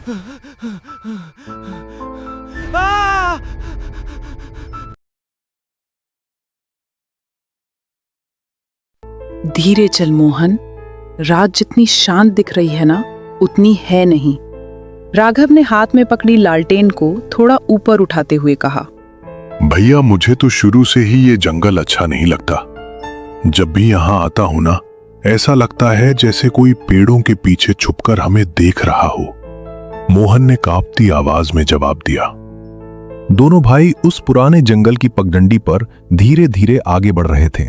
आ! धीरे चल मोहन, रात जितनी शांत दिख रही है ना, उतनी है नहीं। राघव ने हाथ में पकड़ी लालटेन को थोड़ा ऊपर उठाते हुए कहा। भैया, मुझे तो शुरू से ही ये जंगल अच्छा नहीं लगता। जब भी यहाँ आता हूं ना, ऐसा लगता है जैसे कोई पेड़ों के पीछे छुपकर हमें देख रहा हो। मोहन ने कांपती आवाज में जवाब दिया। दोनों भाई उस पुराने जंगल की पगडंडी पर धीरे धीरे आगे बढ़ रहे थे।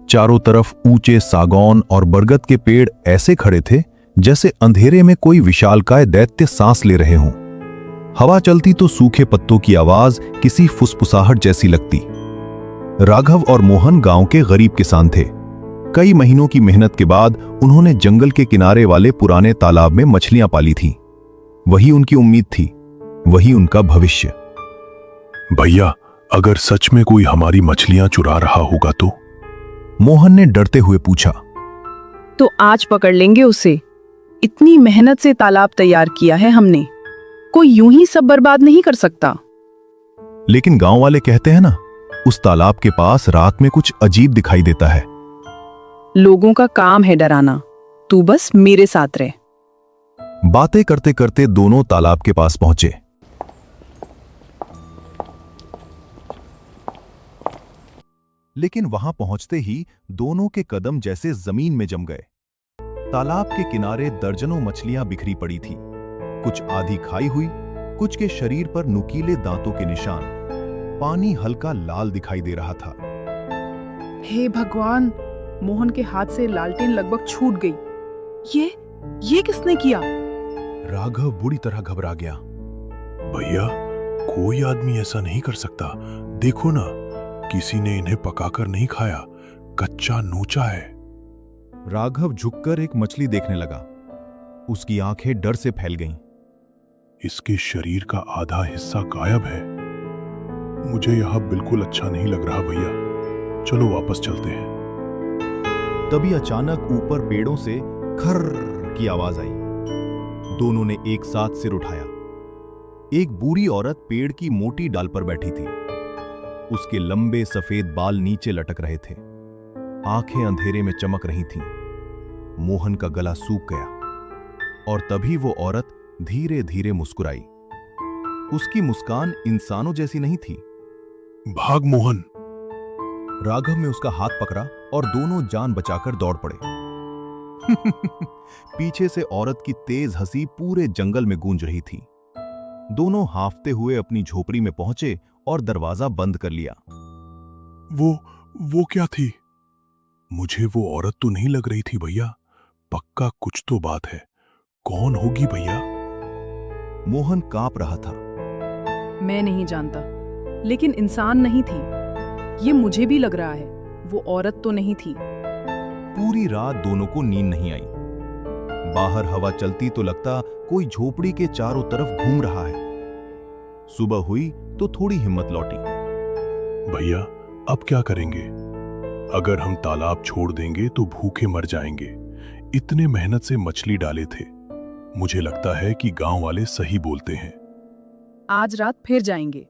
चारों तरफ ऊंचे सागौन और बरगद के पेड़ ऐसे खड़े थे जैसे अंधेरे में कोई विशालकाय दैत्य सांस ले रहे हों। हवा चलती तो सूखे पत्तों की आवाज किसी फुसफुसाहट जैसी लगती। राघव और मोहन गांव के गरीब किसान थे। कई महीनों की मेहनत के बाद उन्होंने जंगल के किनारे वाले पुराने तालाब में मछलियां पाली थीं। वही उनकी उम्मीद थी, वही उनका भविष्य। भैया, अगर सच में कोई हमारी मछलियां चुरा रहा होगा तो? मोहन ने डरते हुए पूछा। तो आज पकड़ लेंगे उसे। इतनी मेहनत से तालाब तैयार किया है हमने, कोई यूं ही सब बर्बाद नहीं कर सकता। लेकिन गांव वाले कहते हैं ना, उस तालाब के पास रात में कुछ अजीब दिखाई देता है। लोगों का काम है डराना, तू बस मेरे साथ रह। बातें करते करते दोनों तालाब के पास पहुंचे। लेकिन वहां पहुंचते ही दोनों के कदम जैसे जमीन में जम गए। तालाब के किनारे दर्जनों मछलियां बिखरी पड़ी थीं। कुछ आधी खाई हुई, कुछ के शरीर पर नुकीले दांतों के निशान। पानी हल्का लाल दिखाई दे रहा था। हे भगवान, मोहन के हाथ से लालटेन लगभग छूट गई। ये किसने किया? राघव बुरी तरह घबरा गया। भैया, कोई आदमी ऐसा नहीं कर सकता। देखो ना, किसी ने इन्हें पकाकर नहीं खाया, कच्चा नोचा है। राघव झुककर एक मछली देखने लगा। उसकी आंखें डर से फैल गईं। इसके शरीर का आधा हिस्सा गायब है। मुझे यह बिल्कुल अच्छा नहीं लग रहा भैया, चलो वापस चलते हैं। तभी अचानक ऊपर पेड़ों से खर्र की आवाज आई। दोनों ने एक साथ सिर उठाया। एक बूढ़ी औरत पेड़ की मोटी डाल पर बैठी थी। उसके लंबे सफेद बाल नीचे लटक रहे थे। आंखें अंधेरे में चमक रही थीं। मोहन का गला सूख गया और तभी वो औरत धीरे धीरे मुस्कुराई। उसकी मुस्कान इंसानों जैसी नहीं थी। भाग मोहन! राघव ने उसका हाथ पकड़ा और दोनों जान बचाकर दौड़ पड़े। पीछे से औरत की तेज हंसी पूरे जंगल में गूंज रही थी। दोनों हांफते हुए अपनी झोपड़ी में पहुंचे और दरवाजा बंद कर लिया। वो क्या थी? मुझे वो औरत तो नहीं लग रही थी भैया। पक्का कुछ तो बात है। कौन होगी भैया? मोहन कांप रहा था। मैं नहीं जानता, लेकिन इंसान नहीं थी। ये मुझे भी लग रहा है, वो औरत तो नहीं थी। पूरी रात दोनों को नींद नहीं आई। बाहर हवा चलती तो लगता कोई झोपड़ी के चारों तरफ घूम रहा है। सुबह हुई तो थोड़ी हिम्मत लौटी। भैया, अब क्या करेंगे? अगर हम तालाब छोड़ देंगे तो भूखे मर जाएंगे। इतने मेहनत से मछली डाले थे। मुझे लगता है कि गांव वाले सही बोलते हैं। आज रात फिर जाएंगे,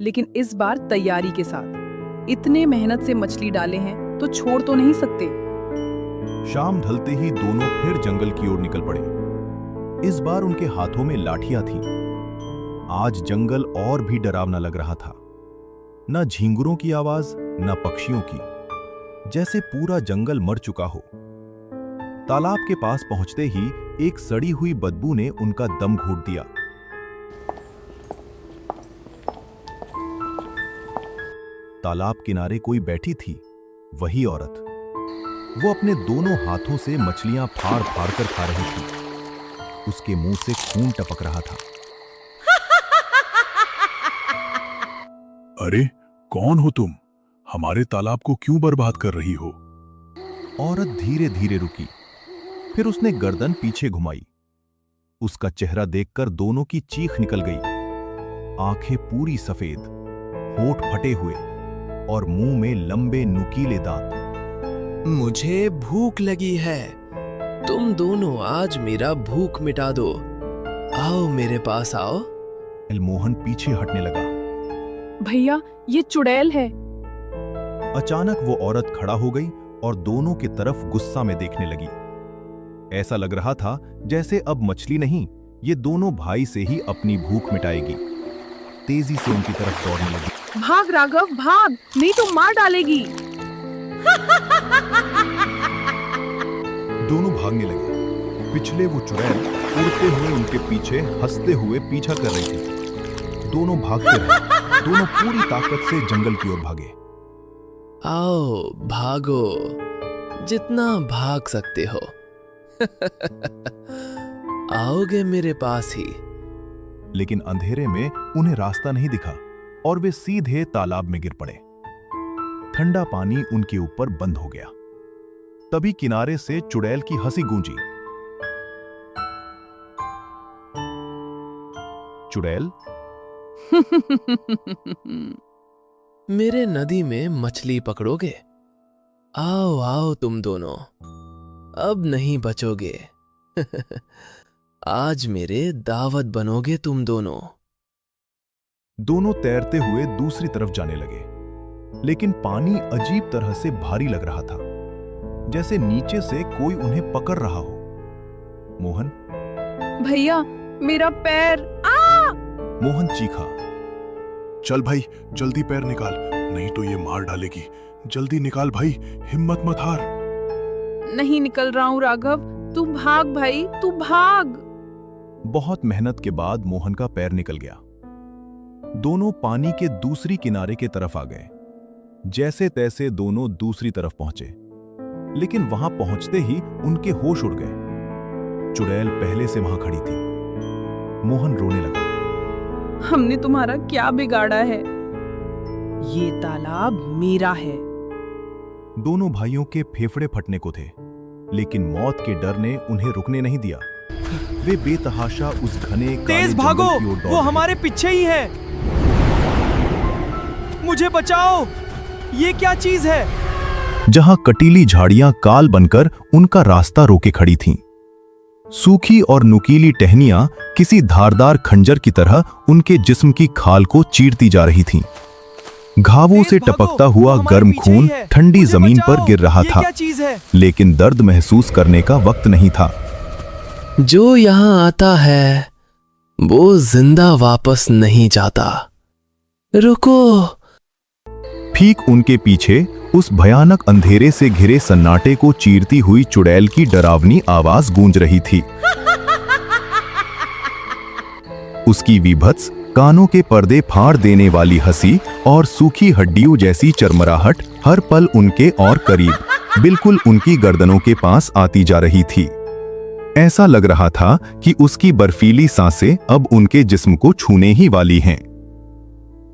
लेकिन इस बार तैयारी के साथ। इतने मेहनत से मछली डाले हैं तो छोड़ तो नहीं सकते। शाम ढलते ही दोनों फिर जंगल की ओर निकल पड़े। इस बार उनके हाथों में लाठियां थीं। आज जंगल और भी डरावना लग रहा था। न झींगुरों की आवाज, न पक्षियों की, जैसे पूरा जंगल मर चुका हो। तालाब के पास पहुंचते ही एक सड़ी हुई बदबू ने उनका दम घोट दिया। तालाब किनारे कोई बैठी थी, वही औरत। वो अपने दोनों हाथों से मछलियां फाड़ फाड़ कर खा रही थी। उसके मुंह से खून टपक रहा था। अरे, कौन हो तुम? हमारे तालाब को क्यों बर्बाद कर रही हो? औरत धीरे धीरे रुकी, फिर उसने गर्दन पीछे घुमाई। उसका चेहरा देखकर दोनों की चीख निकल गई। आंखें पूरी सफेद, होंठ फटे हुए और मुंह में लंबे नुकीले दांत। मुझे भूख लगी है, तुम दोनों आज मेरा भूख मिटा दो। आओ मेरे पास आओ। मोहन पीछे हटने लगा। भैया, ये चुड़ैल है। अचानक वो औरत खड़ा हो गई और दोनों की तरफ गुस्सा में देखने लगी। ऐसा लग रहा था जैसे अब मछली नहीं, ये दोनों भाई से ही अपनी भूख मिटाएगी। तेजी से उनकी तरफ दौड़ने लगी। भाग राघव, भाग, नहीं तो मार डालेगी। दोनों भागने लगे। पिछले वो चुड़ैल उड़ते हुए उनके पीछे हंसते हुए पीछा कर रही थी। दोनों भागते रहे। दोनों पूरी ताकत से जंगल की ओर भागे। आओ भागो, जितना भाग सकते हो। आओगे मेरे पास ही। लेकिन अंधेरे में उन्हें रास्ता नहीं दिखा और वे सीधे तालाब में गिर पड़े। ठंडा पानी उनके ऊपर बंद हो गया। तभी किनारे से चुड़ैल की हंसी गूंजी। चुड़ैल, मेरे नदी में मछली पकड़ोगे? आओ आओ तुम दोनों, अब नहीं बचोगे। आज मेरे दावत बनोगे तुम दोनों। दोनों तैरते हुए दूसरी तरफ जाने लगे, लेकिन पानी अजीब तरह से भारी लग रहा था, जैसे नीचे से कोई उन्हें पकड़ रहा हो। मोहन, भैया, मेरा पैर। मोहन चीखा। चल भाई, जल्दी पैर निकाल, नहीं तो ये मार डालेगी। जल्दी निकाल भाई, हिम्मत मत हार। नहीं निकल रहा हूँ राघव, तू भाग भाई, तू भाग। बहुत मेहनत के बाद मोहन का पैर निकल गया। दोनों पानी के दूसरी किनारे के तरफ आ गए। जैसे तैसे दोनों दूसरी तरफ पहुंचे, लेकिन वहां पहुंचते ही उनके होश उड़ गए। चुड़ैल पहले से वहां खड़ी थी। मोहन रोने लगा। हमने तुम्हारा क्या बिगाड़ा है? ये तालाब मेरा है। दोनों भाइयों के फेफड़े फटने को थे, लेकिन मौत के डर ने उन्हें रुकने नहीं दिया। वे बेतहाशा उस घने तेज भागो, वो हमारे पीछे ही है। मुझे बचाओ, ये क्या चीज है? जहां कटीली झाड़ियां काल बनकर उनका रास्ता रोके खड़ी थीं। सूखी और नुकीली टहनियां किसी धारदार खंजर की तरह उनके जिस्म की खाल को चीरती जा रही थीं। घावों से टपकता हुआ गर्म खून ठंडी जमीन पर गिर रहा था, लेकिन दर्द महसूस करने का वक्त नहीं था। जो यहां आता है वो जिंदा वापस नहीं जाता। रुको। ठीक उनके पीछे उस भयानक अंधेरे से घिरे सन्नाटे को चीरती हुई चुड़ैल की डरावनी आवाज गूंज रही थी। उसकी विभत्स कानों के पर्दे फाड़ देने वाली हंसी और सूखी हड्डियों जैसी चरमराहट हर पल उनके और करीब, बिल्कुल उनकी गर्दनों के पास आती जा रही थी। ऐसा लग रहा था कि उसकी बर्फीली सांसें अब उनके जिस्म को छूने ही वाली हैं।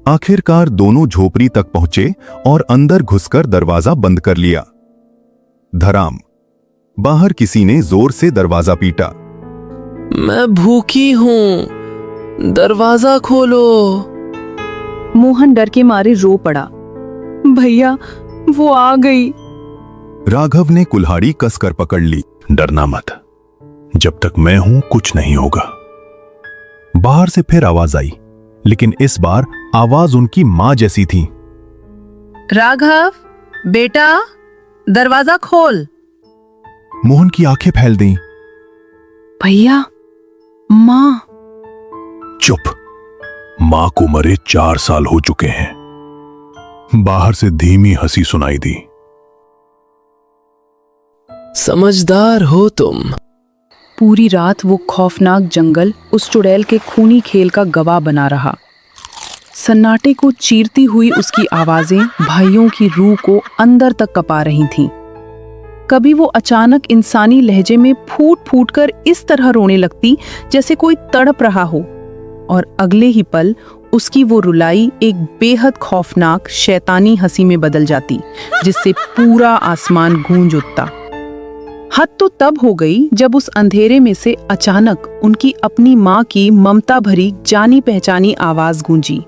आखिरकार दोनों झोपड़ी तक पहुंचे और अंदर घुसकर दरवाजा बंद कर लिया। धराम, बाहर किसी ने जोर से दरवाजा पीटा। मैं भूखी हूं, दरवाजा खोलो। मोहन डर के मारे रो पड़ा। भैया, वो आ गई। राघव ने कुल्हाड़ी कसकर पकड़ ली। डरना मत, जब तक मैं हूं कुछ नहीं होगा। बाहर से फिर आवाज आई, लेकिन इस बार आवाज उनकी मां जैसी थी। राघव, बेटा, दरवाजा खोल। मोहन की आंखें फैल गईं। भैया, माँ। चुप, मां को मरे 4 साल हो चुके हैं। बाहर से धीमी हंसी सुनाई दी। समझदार हो तुम। पूरी रात वो खौफनाक जंगल उस चुड़ैल के खूनी खेल का गवाह बना रहा। सन्नाटे को चीरती हुई उसकी आवाजें भाइयों की रूह को अंदर तक कपा रही थीं। कभी वो अचानक इंसानी लहजे में फूट फूट कर इस तरह रोने लगती जैसे कोई तड़प रहा हो, और अगले ही पल उसकी वो रुलाई एक बेहद खौफनाक शैतानी हंसी में बदल जाती, जिससे पूरा आसमान गूंज उठता। हद तो तब हो गई जब उस अंधेरे में से अचानक उनकी अपनी माँ की ममता भरी जानी पहचानी आवाज गूंजी।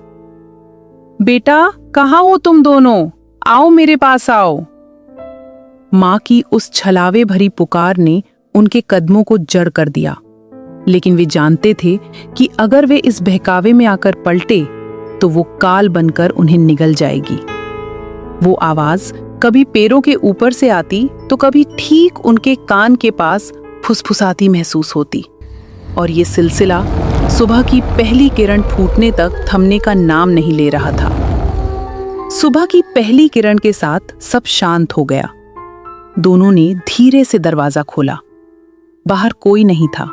बेटा, कहाँ हो तुम दोनों? आओ, मेरे पास आओ। माँ की उस छलावे भरी पुकार ने उनके कदमों को जड़ कर दिया। लेकिन वे जानते थे कि अगर वे इस बहकावे में आकर पलटे तो वो काल बनकर उन्हें निगल जाएगी। वो आवाज कभी पैरों के ऊपर से आती तो कभी ठीक उनके कान के पास फुसफुसाती महसूस होती, और ये सिलसिला सुबह की पहली किरण फूटने तक थमने का नाम नहीं ले रहा था। सुबह की पहली किरण के साथ सब शांत हो गया। दोनों ने धीरे से दरवाजा खोला। बाहर कोई नहीं था,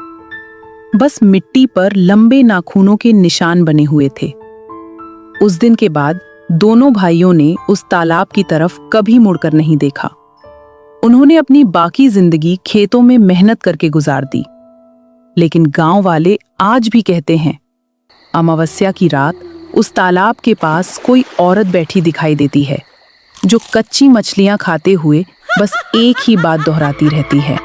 बस मिट्टी पर लंबे नाखूनों के निशान बने हुए थे। उस दिन के बाद दोनों भाइयों ने उस तालाब की तरफ कभी मुड़कर नहीं देखा। उन्होंने अपनी बाकी जिंदगी खेतों में मेहनत करके गुजार दी। लेकिन गांव वाले आज भी कहते हैं, अमावस्या की रात उस तालाब के पास कोई औरत बैठी दिखाई देती है, जो कच्ची मछलियां खाते हुए बस एक ही बात दोहराती रहती है,